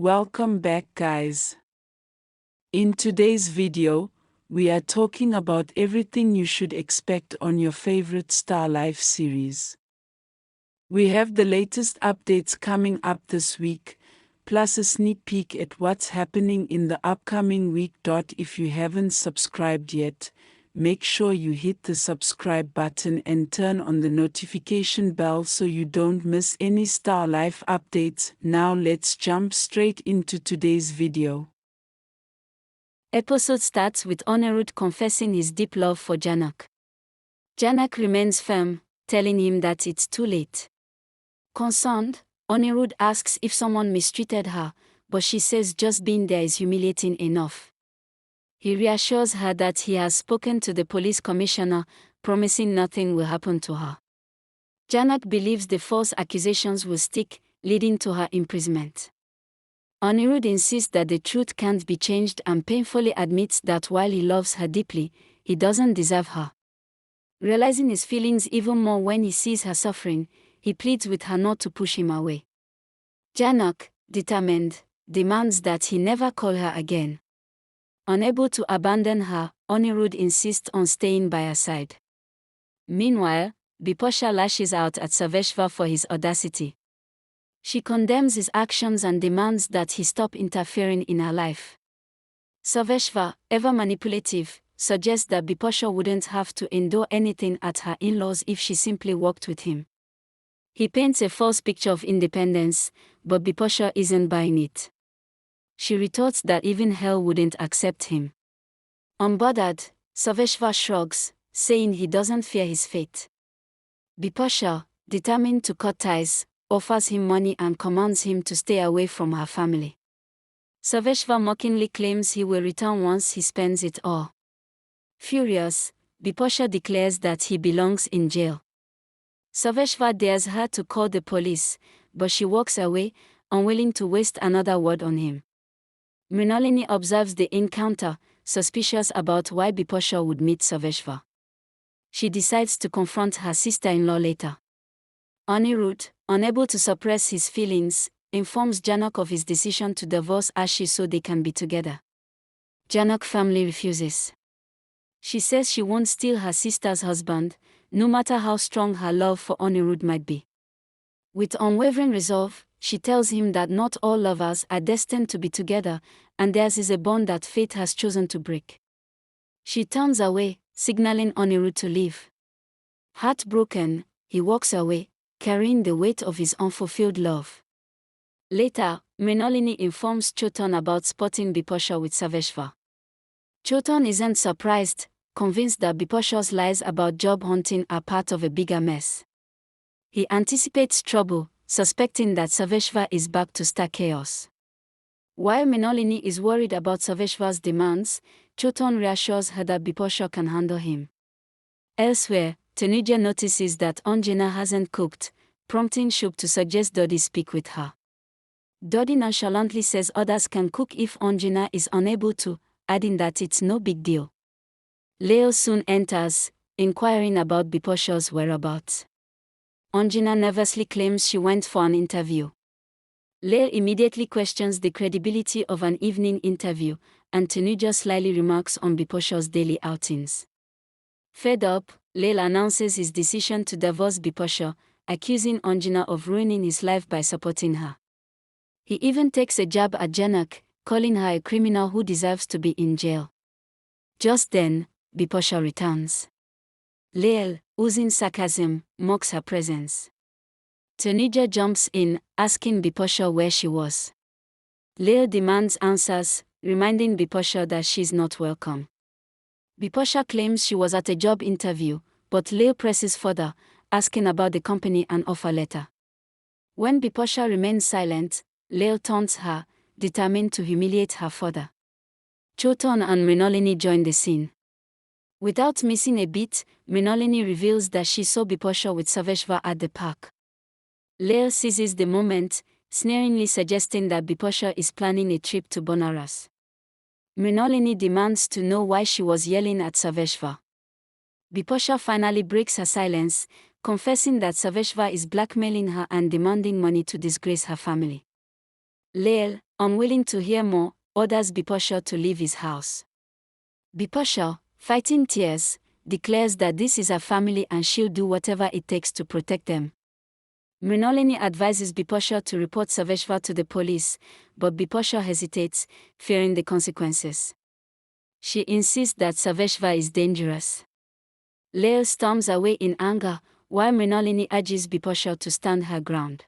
Welcome back, guys. In today's video, we are talking about everything you should expect on your favorite Starlife series. We have the latest updates coming up this week, plus a sneak peek at what's happening in the upcoming week. If you haven't subscribed yet, make sure you hit the subscribe button and turn on the notification bell so you don't miss any Starlife updates. Now let's jump straight into today's video. Episode starts with Anirudh confessing his deep love for Januk. Jhanak remains firm, telling him that it's too late. Concerned, Anirudh asks if someone mistreated her, but she says just being there is humiliating enough. He reassures her that he has spoken to the police commissioner, promising nothing will happen to her. Januk believes the false accusations will stick, leading to her imprisonment. Anirudh insists that the truth can't be changed and painfully admits that while he loves her deeply, he doesn't deserve her. Realizing his feelings even more when he sees her suffering, he pleads with her not to push him away. Januk, determined, demands that he never call her again. Unable to abandon her, Anirudh insists on staying by her side. Meanwhile, Bipasha lashes out at Saveshva for his audacity. She condemns his actions and demands that he stop interfering in her life. Saveshva, ever manipulative, suggests that Bipasha wouldn't have to endure anything at her in-laws if she simply walked with him. He paints a false picture of independence, but Bipasha isn't buying it. She retorts that even hell wouldn't accept him. Unbothered, Saveshva shrugs, saying he doesn't fear his fate. Bipasha, determined to cut ties, offers him money and commands him to stay away from her family. Saveshva mockingly claims he will return once he spends it all. Furious, Bipasha declares that he belongs in jail. Saveshva dares her to call the police, but she walks away, unwilling to waste another word on him. Mrinalini observes the encounter, suspicious about why Bipasha would meet Saveshva. She decides to confront her sister-in-law later. Anirudh, unable to suppress his feelings, informs Januk of his decision to divorce Ashi so they can be together. Januk firmly refuses. She says she won't steal her sister's husband, no matter how strong her love for Anirudh might be. With unwavering resolve, she tells him that not all lovers are destined to be together, and theirs is a bond that fate has chosen to break. She turns away, signaling Anirudh to leave. Heartbroken, he walks away, carrying the weight of his unfulfilled love. Later, Mrinalini informs Chotan about spotting Bipasha with Saveshva. Chotan isn't surprised, convinced that Bipasha's lies about job hunting are part of a bigger mess. He anticipates trouble, suspecting that Saveshva is back to stir chaos. While Mrinalini is worried about Saveshva's demands, Chotan reassures her that Bipasha can handle him. Elsewhere, Tanuja notices that Anjana hasn't cooked, prompting Shubh to suggest Dodi speak with her. Dodi nonchalantly says others can cook if Anjana is unable to, adding that it's no big deal. Leo soon enters, inquiring about Bipasha's whereabouts. Anjana nervously claims she went for an interview. Leo immediately questions the credibility of an evening interview, and Tanuja slyly remarks on Bipasha's daily outings. Fed up, Leo announces his decision to divorce Bipasha, accusing Anjana of ruining his life by supporting her. He even takes a jab at Januk, calling her a criminal who deserves to be in jail. Just then, Bipasha returns. Leo, oozing sarcasm, mocks her presence. Tanuja jumps in, asking Bipasha where she was. Leo demands answers, reminding Bipasha that she's not welcome. Bipasha claims she was at a job interview, but Leo presses further, asking about the company and offer letter. When Bipasha remains silent, Leo taunts her, determined to humiliate her further. Chotan and Mrinalini join the scene. Without missing a beat, Mrinalini reveals that she saw Bipasha with Saveshva at the park. Leo seizes the moment, sneeringly suggesting that Bipasha is planning a trip to Bonaras. Mrinalini demands to know why she was yelling at Saveshva. Bipasha finally breaks her silence, confessing that Saveshva is blackmailing her and demanding money to disgrace her family. Lael, unwilling to hear more, orders Bipasha to leave his house. Bipasha, fighting tears, declares that this is her family and she'll do whatever it takes to protect them. Mrinalini advises Bipasha to report Saveshva to the police, but Bipasha hesitates, fearing the consequences. She insists that Saveshva is dangerous. Lael storms away in anger, while Mrinalini urges Bipasha to stand her ground.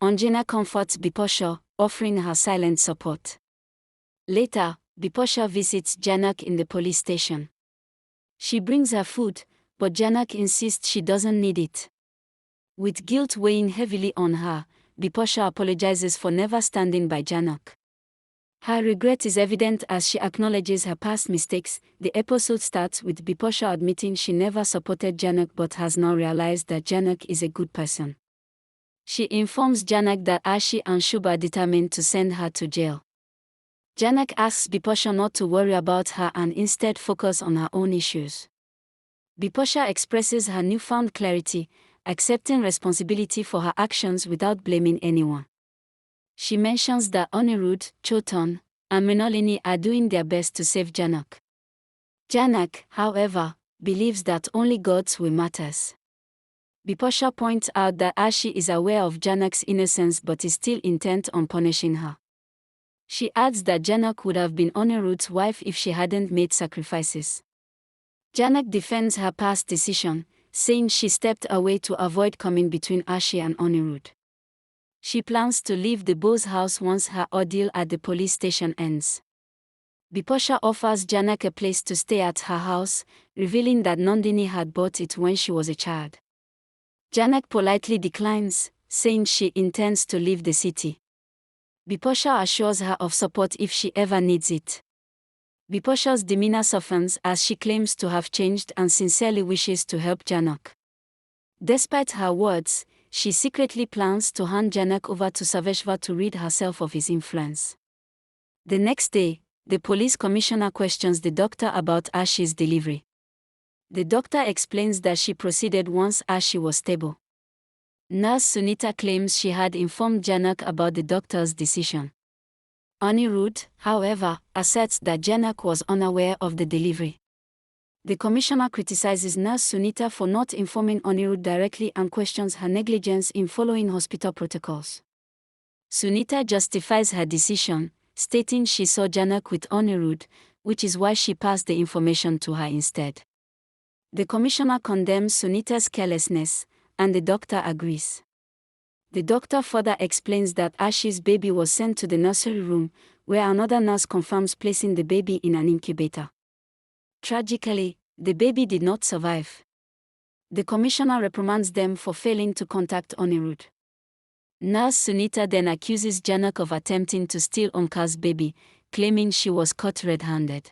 Anjana comforts Bipasha, offering her silent support. Later, Bipasha visits Januk in the police station. She brings her food, but Januk insists she doesn't need it. With guilt weighing heavily on her, Bipasha apologizes for never standing by Januk. Her regret is evident as she acknowledges her past mistakes. The episode starts with Bipasha admitting she never supported Januk but has now realized that Januk is a good person. She informs Januk that Ashi and Shubha are determined to send her to jail. Januk asks Bipasha not to worry about her and instead focus on her own issues. Bipasha expresses her newfound clarity, accepting responsibility for her actions without blaming anyone. She mentions that Anirudh, Chotan, and Mrinalini are doing their best to save Januk. Januk, however, believes that only God's will matters. Bipasha points out that Ashi is aware of Januk's innocence but is still intent on punishing her. She adds that Januk would have been Anirudh's wife if she hadn't made sacrifices. Januk defends her past decision, saying she stepped away to avoid coming between Ashi and Anirudh. She plans to leave the Bo's house once her ordeal at the police station ends. Bipasha offers Januk a place to stay at her house, revealing that Nandini had bought it when she was a child. Januk politely declines, saying she intends to leave the city. Bipasha assures her of support if she ever needs it. Bipasha's demeanor softens as she claims to have changed and sincerely wishes to help Januk. Despite her words, she secretly plans to hand Januk over to Saveshva to rid herself of his influence. The next day, the police commissioner questions the doctor about Ashi's delivery. The doctor explains that she proceeded once Ashi was stable. Nurse Sunita claims she had informed Januk about the doctor's decision. Anirudh, however, asserts that Januk was unaware of the delivery. The commissioner criticizes Nurse Sunita for not informing Anirudh directly and questions her negligence in following hospital protocols. Sunita justifies her decision, stating she saw Januk with Anirudh, which is why she passed the information to her instead. The commissioner condemns Sunita's carelessness, and the doctor agrees. The doctor further explains that Ashi's baby was sent to the nursery room, where another nurse confirms placing the baby in an incubator. Tragically, the baby did not survive. The commissioner reprimands them for failing to contact Anirudh. Nurse Sunita then accuses Januk of attempting to steal Omkar's baby, claiming she was caught red-handed.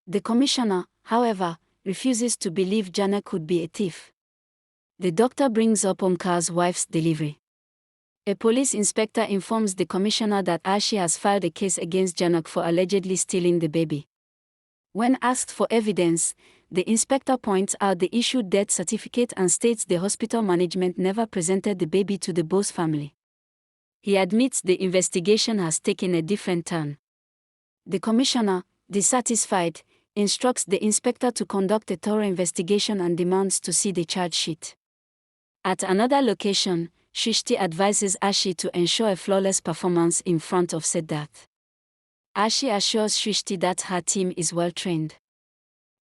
The commissioner, however, refuses to believe Januk could be a thief. The doctor brings up Omkar's wife's delivery. A police inspector informs the commissioner that Ashi has filed a case against Januk for allegedly stealing the baby. When asked for evidence, the inspector points out the issued death certificate and states the hospital management never presented the baby to the Bose family. He admits the investigation has taken a different turn. The commissioner, dissatisfied, instructs the inspector to conduct a thorough investigation and demands to see the charge sheet. At another location, Shrishti advises Ashi to ensure a flawless performance in front of Siddharth. Ashi assures Shrishti that her team is well trained.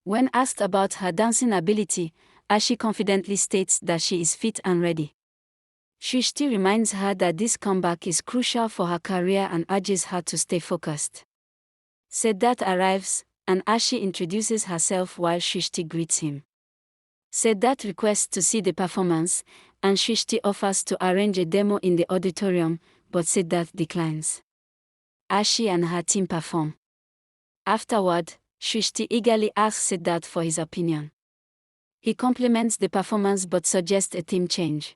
When asked about her dancing ability, Ashi confidently states that she is fit and ready. Shrishti reminds her that this comeback is crucial for her career and urges her to stay focused. Siddharth arrives, and Ashi introduces herself while Shrishti greets him. Siddharth requests to see the performance, and Shrishti offers to arrange a demo in the auditorium, but Siddharth declines. Ashi and her team perform. Afterward, Shrishti eagerly asks Siddharth for his opinion. He compliments the performance but suggests a theme change.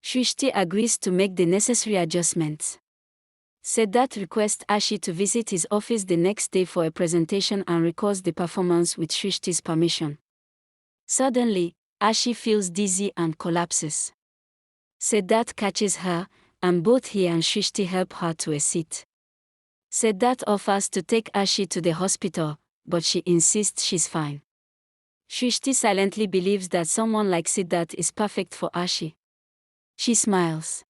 Shrishti agrees to make the necessary adjustments. Siddharth requests Ashi to visit his office the next day for a presentation and records the performance with Shrishti's permission. Suddenly, Ashi feels dizzy and collapses. Siddharth catches her, and both he and Shrishti help her to a seat. Siddharth offers to take Ashi to the hospital, but she insists she's fine. Shrishti silently believes that someone like Siddharth is perfect for Ashi. She smiles.